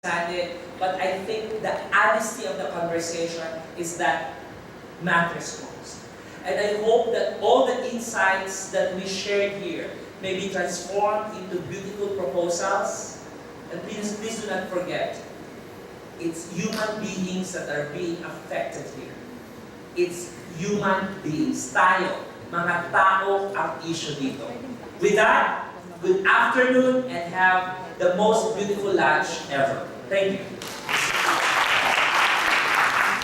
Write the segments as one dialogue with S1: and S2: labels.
S1: understand it, but I think the honesty of the conversation is that matters most. And I hope that all the insights that we shared here may be transformed into beautiful proposals. And please do not forget, it's human beings that are being affected here. It's human beings, tayo, mga tao ang issue dito. With that, good afternoon and have the most beautiful lunch ever. Thank you.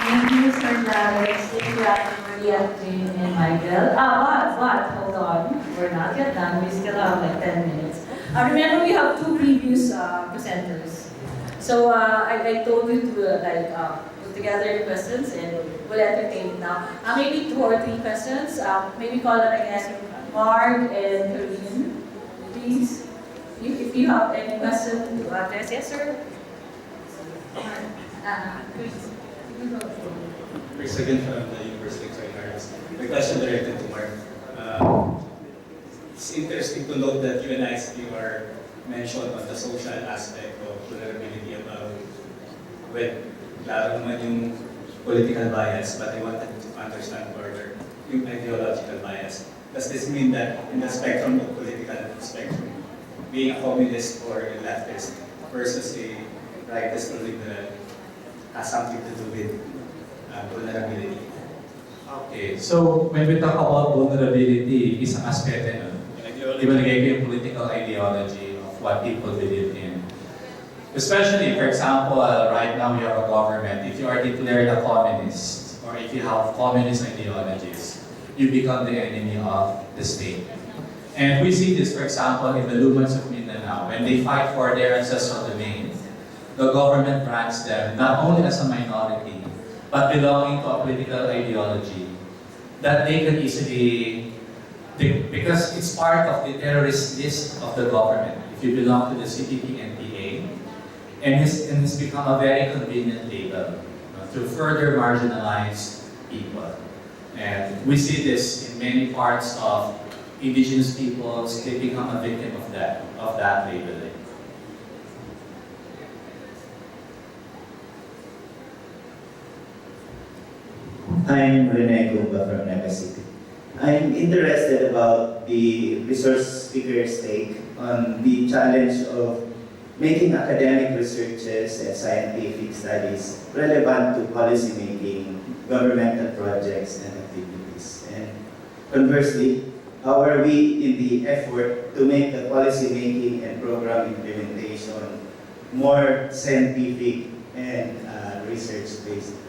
S2: Thank you, Sir Alex. Thank you, Ate Maria, Jane, and Michael. Hold on. We're not yet done. We still have like 10 minutes. Remember, we have two previous presenters. So I told you to put together your questions and we'll entertain it now. Maybe 2 or 3 questions. Maybe call it again, Mark and Karine. Please, if you have any question to address. Yes, sir?
S3: First again from the University of Harris. My question directed to Mark. It's interesting to note that you and I are mentioned on the social aspect of vulnerability about when klaro naman yung political bias, but I wanted to understand further yung ideological bias. Does this mean that in the spectrum of political spectrum, being a communist or a leftist versus a rightist or liberal has something to do with vulnerability?
S4: Okay, so when we talk about vulnerability, isang aspeto nun. Ibalagay ko yung political ideology of what people believe in. Especially, for example, right now we have a government. If you are declared a communist, or if you have communist ideologies, you become the enemy of the state. And we see this, for example, in the Lumans of Mindanao. When they fight for their ancestral domain, the government brands them not only as a minority, but belonging to a political ideology that they can easily, because it's part of the terrorist list of the government, if you belong to the CPP and PA, and it's become a very convenient label to further marginalize people. And we see this in many parts of indigenous peoples. They become a victim of that labeling.
S5: I'm Rene Gumba from Naga City. I'm interested about the resource speaker's take on the challenge of making academic researches and scientific studies relevant to policy making, governmental projects and activities. And conversely, how are we in the effort to make the policy making and program implementation more scientific and research-based?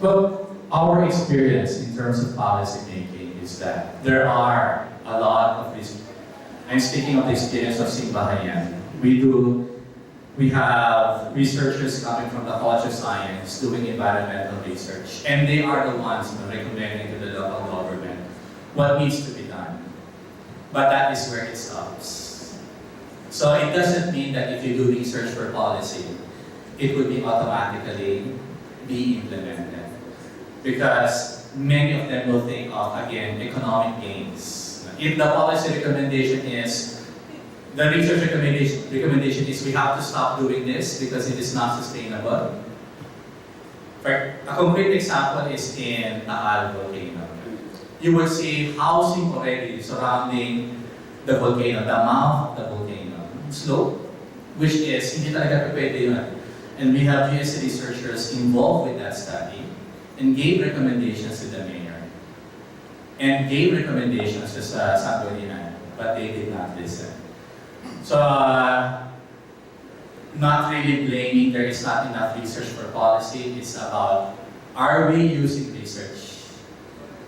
S4: Well, our experience in terms of policy making is that there are a lot of this. I'm speaking of the experience of Simbahayan. We have researchers coming from the College of Science doing environmental research, and they are the ones recommending to the local government what needs to be done. But that is where it stops. So it doesn't mean that if you do research for policy, it would be automatically be implemented. Because many of them will think of, again, economic gains. If the policy recommendation is, the research recommendation is we have to stop doing this because it is not sustainable. A concrete example is in Taal volcano. You will see housing already surrounding the volcano, the mouth of the volcano slope, which is hindi talaga pwede yun. And we have US researchers involved with that study and gave recommendations to the mayor and gave recommendations to Sangguniang, but they did not listen. So, not really blaming there is not enough research for policy. It's about, are we using research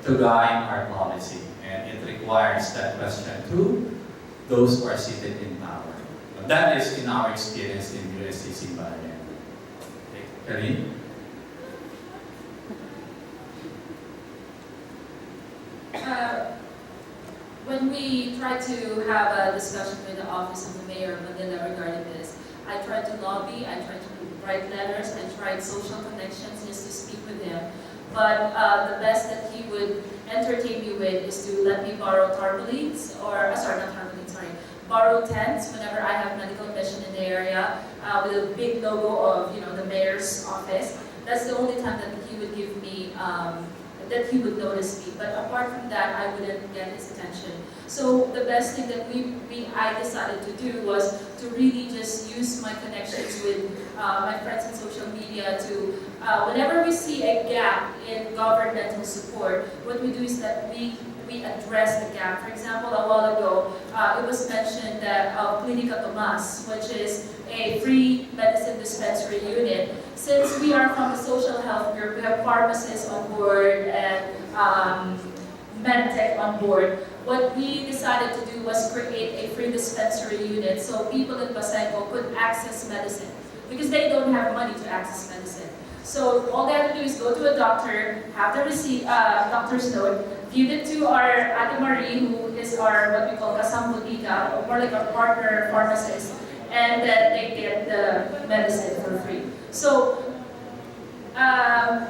S4: to guide our policy? And it requires that question to those who are seated in power. That is in our experience in USCC Bayan. Okay, Karine?
S6: When we try to have a discussion with the Office of the Mayor of Manila regarding this, I tried to lobby, I tried to write letters, I tried social connections just to speak with him. But the best that he would entertain me with is to let me borrow tarpaulins, or, sorry, not tarpaulins, sorry, borrow tents whenever I have medical mission in the area with a big logo of the mayor's office. That's the only time that he would give me, that he would notice me. But apart from that, I wouldn't get his attention. So the best thing that I decided to do was to really just use my connections with my friends in social media to, whenever we see a gap in governmental support, what we do is that we address the gap. For example, a while ago, it was mentioned that Clinica Tomas, which is a free medicine dispensary unit, since we are from the social health group, we have pharmacists on board and medtech on board. What we decided to do was create a free dispensary unit so people in Paseco could access medicine because they don't have money to access medicine. So all they have to do is go to a doctor, have the receipt, doctor's note, give it to our Ate Marie, who is our what we call kasambutika, or more like our partner pharmacist, and then they get the medicine for free. So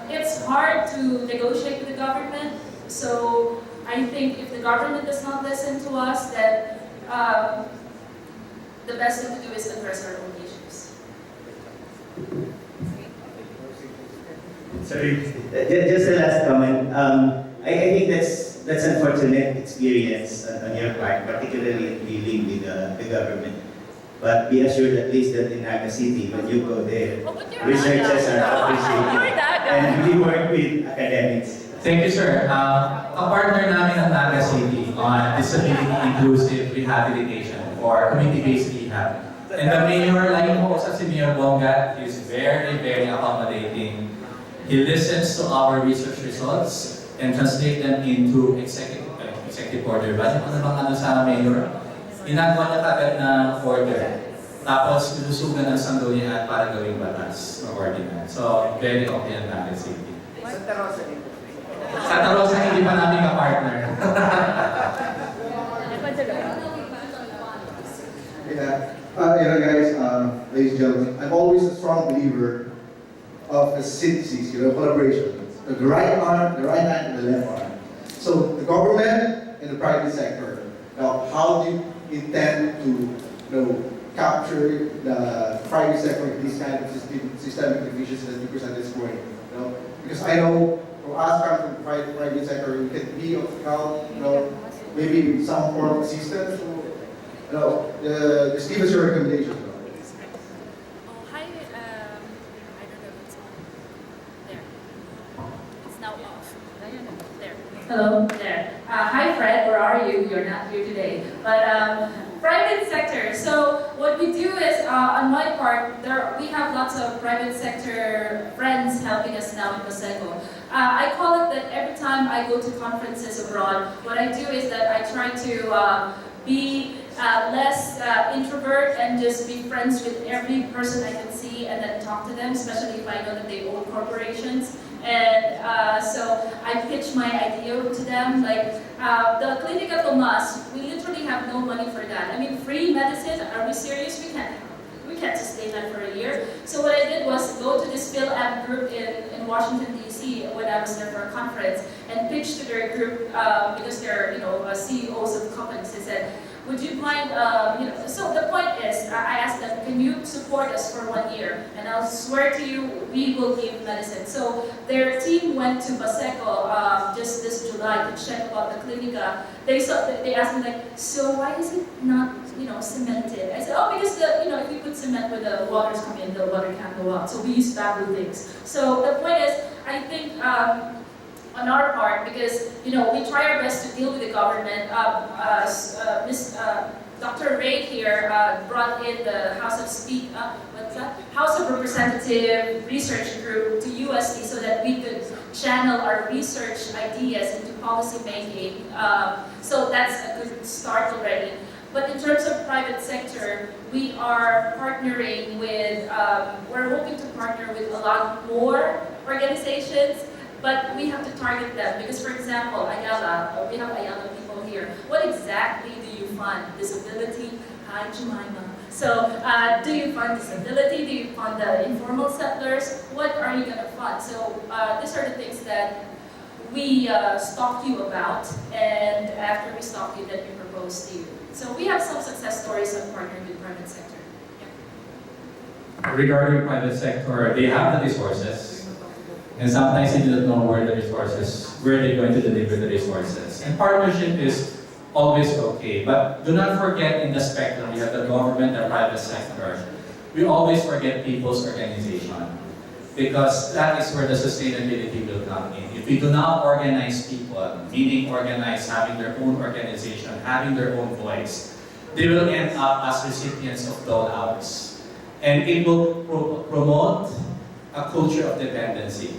S6: it's hard to negotiate with the government. So I think if the government does not listen to us, then the best thing to do is address our own issues.
S5: Sorry, just a last comment. I think that's unfortunate experience on your part, particularly in dealing with the government. But be assured at least that in Naga City, when you go there, researchers are appreciated. And we work with academics.
S4: Thank you, sir. Kapartner namin ang Naga City on disability inclusive rehabilitation or community-based rehab. And the mayor, like mo sa si Mayor Bongat, is very, very accommodating. He listens to our research results and translate them into executive order. Bali mo na bang ano sa mayor? Ginagawa niya kagad na order. Tapos, lulusugan ng sanggunian para gawing batas o ordinance. So, very okay ang Naga City. Santa Rosa, hindi pa namin ka-partner.
S7: Guys, ladies and gentlemen, I'm always a strong believer of a synthesis, collaboration. The right arm, the right hand, and the left arm. So the government and the private sector. Now, how do you intend to, capture the private sector in this kind of systemic deficiencies that you presented this morning? Because I know for us coming from the private sector, we can be of help, maybe some form of assistance. Just give us your recommendations.
S6: Oh, hi. I don't know if it's on. There. It's now off. There. Hello. There. Hi, Fred. Where are you? You're not here today. But private sector. So what we do is, on my part, we have lots of private sector friends helping us now in Paseco. I call it that every time I go to conferences abroad, what I do is that I try to be less introvert and just be friends with every person I can see and then talk to them, especially if I know that they own corporations. And so I pitch my idea to them, like the Clinica Tomas, we literally have no money for that. I mean, free medicine, are we serious? We can't sustain that for a year. So what I did was go to this PhilAm group in Washington, D.C. when I was there for a conference and pitch to their group because they're CEOs of companies. They said, would you mind, so the point is, I asked them, can you support us for 1 year? And I'll swear to you, we will give medicine. So their team went to Paseco just this July to check about the Clinica. They asked me like, so why is it not, cemented? I said, oh, because if you put cement where the waters come in, the water can't go out. So we use bamboo things. So the point is, I think, on our part, because we try our best to deal with the government. Dr. Ray here brought in the House of Representative Research Group to USD so that we could channel our research ideas into policy making. So that's a good start already. But in terms of private sector, we are partnering with, we're hoping to partner with a lot more organizations. But we have to target them because, for example, Ayala, we have Ayala people here. What exactly do you fund? Disability? Hi, Jemima. So, do you fund disability? Do you fund the informal settlers? What are you going to fund? So, these are the things that we stalk you about, and after we stalk you, then we propose to you. So we have some success stories of partnering with private sector.
S4: Regarding private sector, they have the resources, and sometimes they do not know where they're going to deliver the resources. And partnership is always okay, but do not forget in the spectrum, we have the government and private sector. We always forget people's organization, because that is where the sustainability will come in. If we do not organize people, meaning organize, having their own organization, having their own voice, they will end up as recipients of dole-outs. And it will promote a culture of dependency.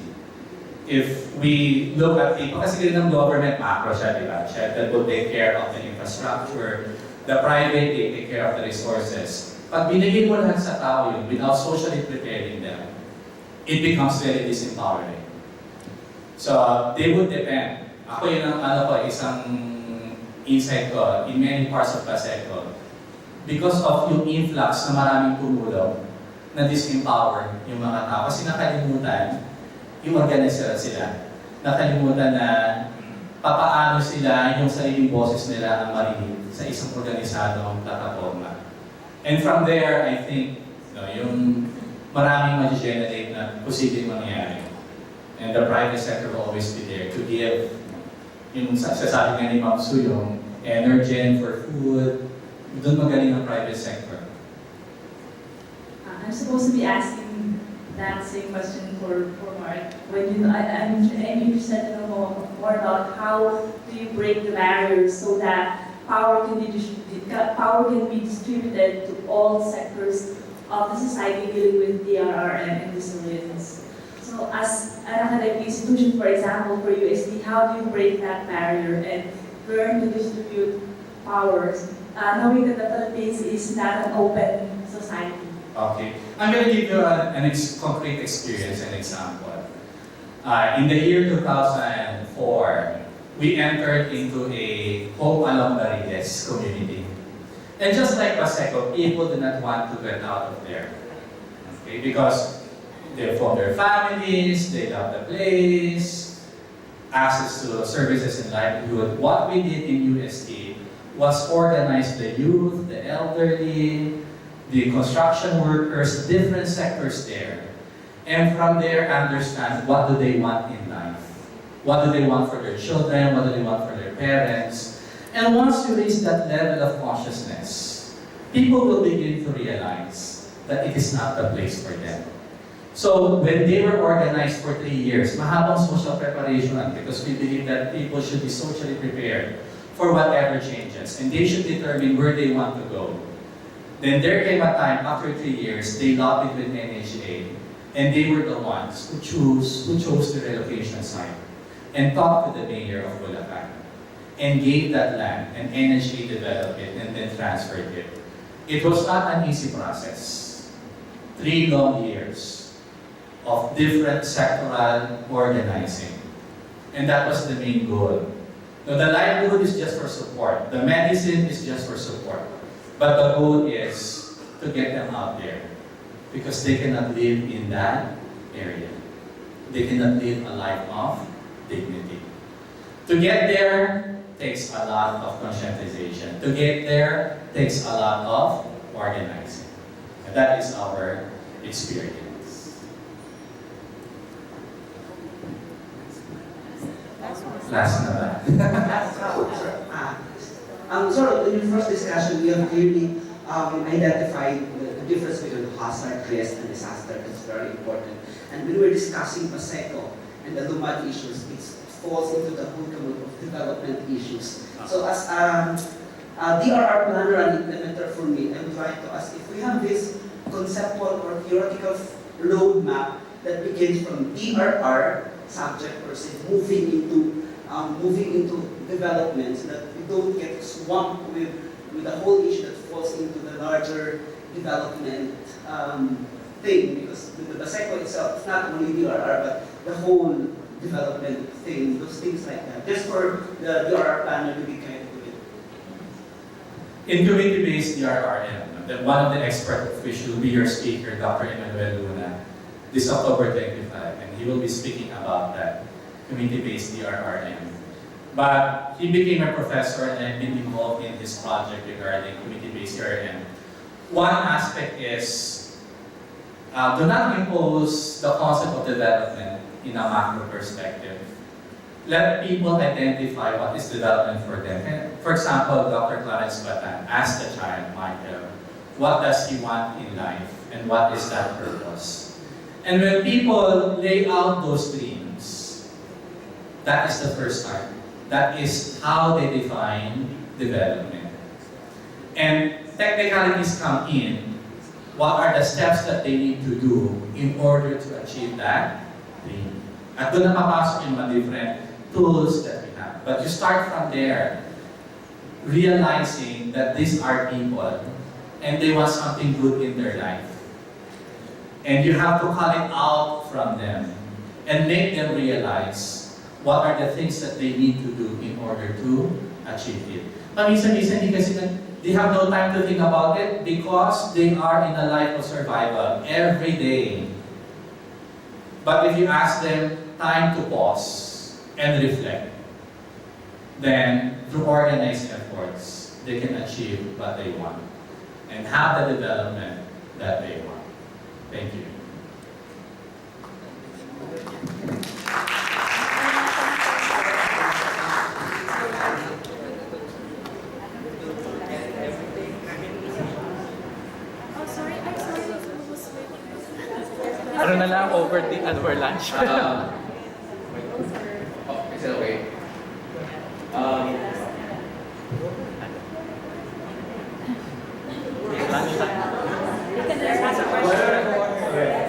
S4: If we look at people, kasi ganun ng government, macro siya, di ba? Siya that will take care of the infrastructure, the private, they take care of the resources. Pag binigay mo lahat sa tao yun, without socially preparing them, it becomes very disempowering. So, they would depend. Ako yun ang isang insight ko in many parts of Paseco. Because of yung influx na maraming tumulong, na disempower yung mga tao. Kasi nakalimutan, yung organizer sila. Nakalimutan na papaano sila yung sariling boses nila ang marinig sa isang organisadong plataforma. And from there, I think, yung maraming ma-generate na posibleng mangyayari. And the private sector will always be there to give, yung sasabi nga ni Ma'am Su, yung energy for food. Doon magaling ang private sector.
S2: I'm supposed to be asking that same question for Mark. I'm interested to know more about how do you break the barriers so that power can be distributed to all sectors of the society dealing with DRRM and resilience. So as an academic institution, for example, for USD, how do you break that barrier and learn to distribute powers, knowing that the Philippines is not an open society?
S4: Okay. I'm going to give you an concrete experience and example. In the year 2004, we entered into a Hope Along Marites community. And just like Paseco, people do not want to get out of there. Okay? Because they form their families, they love the place, access to services and livelihood. What we did in UST was organize the youth, the elderly, the construction workers, different sectors there. And from there, understand what do they want in life. What do they want for their children? What do they want for their parents? And once you reach that level of consciousness, people will begin to realize that it is not the place for them. So when they were organized for 3 years, mahabang social preparation because we believe that people should be socially prepared for whatever changes, and they should determine where they want to go. Then there came a time after 3 years, they lobbied with NHA, and they were the ones who chose the relocation site and talked to the mayor of Bulacan and gave that land, and NHA developed it and then transferred it. It was not an easy process. 3 long years of different sectoral organizing. And that was the main goal. Now, the livelihood is just for support. The medicine is just for support. But the goal is to get them out there because they cannot live in that area. They cannot live a life of dignity. To get there takes a lot of conscientization. To get there takes a lot of organizing. And that is our experience. Last na ba?
S8: So in the first discussion, we have clearly identified the difference between hazard, risk, and disaster. It's very important. And when we're discussing Paseco and the Lumad issues, it falls into the whole gamut of development issues. So as DRR planner and implementer for me, I'm trying to ask if we have this conceptual or theoretical roadmap that begins from DRR subject per se, moving into development, so that we don't get swamped with the whole issue that falls into the larger development thing, because the cycle itself is not only DRR, but the whole development thing, those things like that. Just for the DRR planner to be kind of it.
S4: In community-based DRRM, one of the experts which will be your speaker, Dr. Emmanuel Luna, this October 25, and he will be speaking about that community-based DRRM. But he became a professor and I've been involved in his project regarding community-based CRM. One aspect is, do not impose the concept of development in a macro perspective. Let people identify what is development for them. And for example, Dr. Clarence Batan asked the child, Michael, what does he want in life and what is that purpose? And when people lay out those dreams, that is the first start. That is how they define development. And technicalities come in. What are the steps that they need to do in order to achieve that dream? At doon na papasok yung mga different tools that we have. But you start from there, realizing that these are people and they want something good in their life. And you have to call it out from them and make them realize what are the things that they need to do in order to achieve it. Paminsan-minsan, they have no time to think about it because they are in a life of survival every day. But if you ask them time to pause and reflect, then through organized efforts, they can achieve what they want and have the development that they want. Thank you.
S9: Ano na lang over lunch?
S4: Oh, is it okay?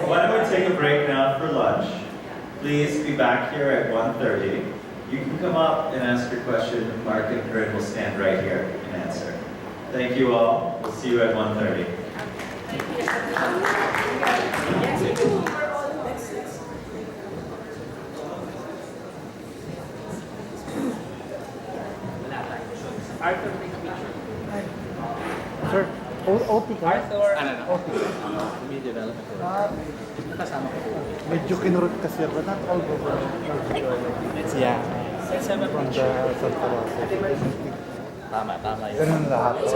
S10: Why don't we take a break now for lunch? Please be back here at 1:30. You can come up and ask your question. Mark and Corinne will stand right here and answer. Thank you all. We'll see you at 1:30.
S9: Arthur, take a picture.
S7: Sir, OT ka?
S9: Arthur, media development. Kasama ko.
S7: Medyo kinurot kasi ako. Not all government.
S9: Yeah.
S7: From the Santa Rosa.
S9: Tama yun.
S7: Ganun lahat. Kasi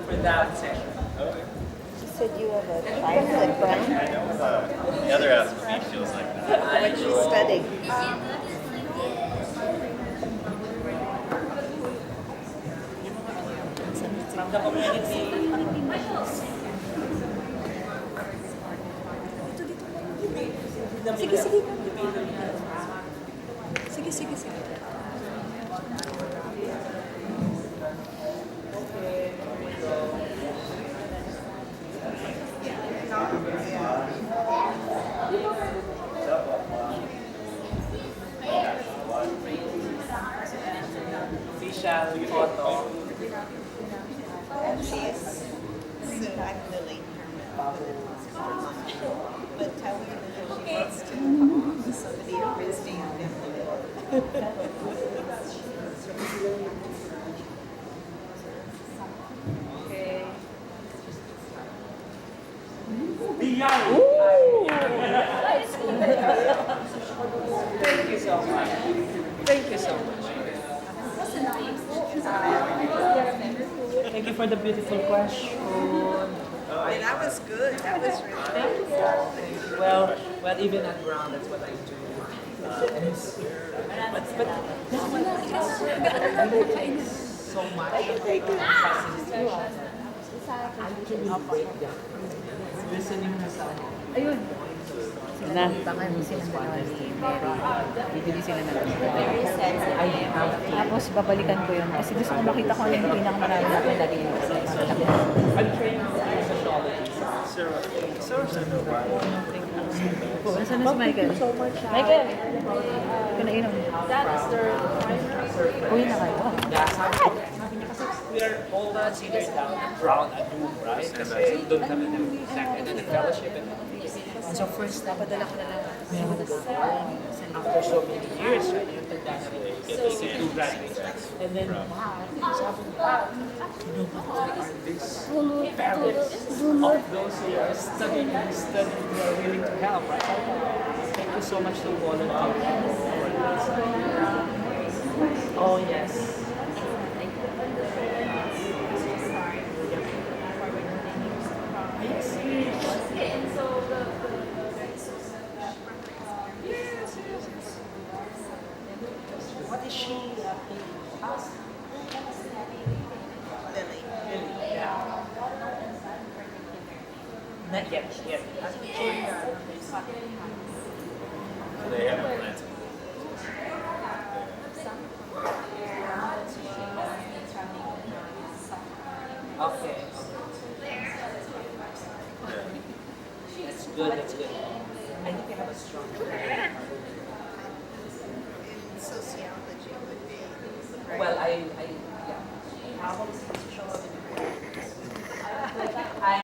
S1: For that session.
S11: Said you have a child at Brown?
S10: The other half of me feels like that.
S11: What's she studying?
S1: From the community.
S11: Sige, sige. Sige, sige, sige.
S1: Official photo.
S11: She's soon. I'm Lily. But tell her that she wants to come somebody to understand him.
S1: BIARI. Thank you so much. Thank you so much.
S9: Thank you for the beautiful question.
S11: That was good. That was really good.
S1: Well, even at Brown, that's what I do. But so much facilitation. Actually break down. Listening to someone.
S12: Ayun. Bangan sila dalawa ni Mary. Bibili sila ng Tapos babalikan ko yun. Kasi gusto ko makita ko ano yung pinakamarami na pinagin mo.
S1: I'm trained in sociology.
S12: Nasaan na si Michael? Michael! Ito na inom. Uwi na kayo.
S1: Yeah, sabi niya kasi we are all the seniors down at Brown at Doom, right? Kasi doon kami nag-second and the fellowship and
S12: So first, napadala ko na lang.
S1: after so many years, right? Yung tanda na rin. Two graduates. And then, sabi niya, you know what are these parents of those who are studying, who are willing to help, right?
S9: you so much to volunteer. Oh, yes. What is she? Lily. Yeah. Not yet.
S4: They have a plan.
S9: Okay. That's good. I think they have a strong.
S11: Sociology would be.
S9: Well, yeah.